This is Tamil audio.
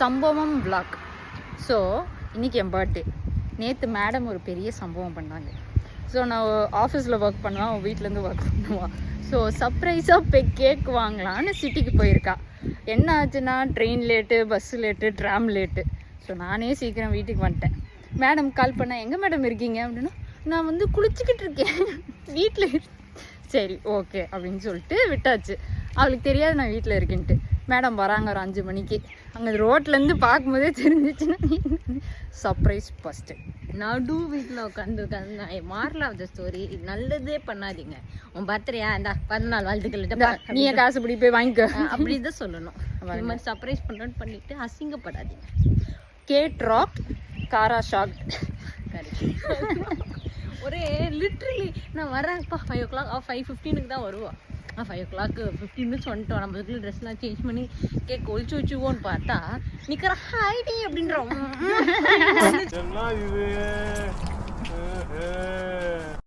சம்பவம் vlog. ஸோ இன்றைக்கி என் பர்த்டே. நேற்று மேடம் ஒரு பெரிய சம்பவம் பண்ணாங்க. ஸோ நான் ஆஃபீஸில் ஒர்க் பண்ணுவேன், அவன் வீட்டிலேருந்து ஒர்க் பண்ணுவான். ஸோ சர்ப்ரைஸாக கேக் வாங்கலான்னு சிட்டிக்கு போயிருக்கா. என்ன ஆச்சுன்னா train late, bus late, tram late. So நானே சீக்கிரம் வீட்டுக்கு வந்துட்டேன். மேடம் கால் பண்ணேன், எங்கே மேடம் இருக்கீங்க அப்படின்னா, நான் வந்து குளிச்சுக்கிட்டு இருக்கேன் வீட்டில். சரி ஓகே அப்படின்னு சொல்லிட்டு விட்டாச்சு. அவளுக்கு தெரியாது நான் வீட்டில் இருக்கேன்ட்டு. மேடம் வராங்க ஒரு 5 மணிக்கு. அங்கே ரோட்லேருந்து பார்க்கும்போதே தெரிஞ்சிச்சுன்னா சர்ப்ரைஸ் ஃபஸ்ட்டு. நடு வீட்டில் உட்காந்து மாறல அந்த ஸ்டோரி. நல்லதே பண்ணாதீங்க. உன் பர்த்டேயா இந்த 14 வாழ்த்துக்கள், நீயே காசு பிடி போய் வாங்கிக்க அப்படி தான் சொல்லணும். இந்த மாதிரி சர்ப்ரைஸ் பண்ணுறோன்னு பண்ணிட்டு அசிங்கப்படாதீங்க. கேட் ராக் காரா ஷாக். ஒரே லிட்ரலி நான் வரேன்ப்பா 5 o'clock 5:15 தான் வருவான். 5 o'clock 15 minutes வந்துட்டோம். நம்ம இதுக்குள்ள ட்ரெஸ்லாம் சேஞ்ச் பண்ணி கேக் ஒழிச்சு வச்சுவோன்னு பார்த்தா நிற்கிற ஹாய்டி அப்படின்ற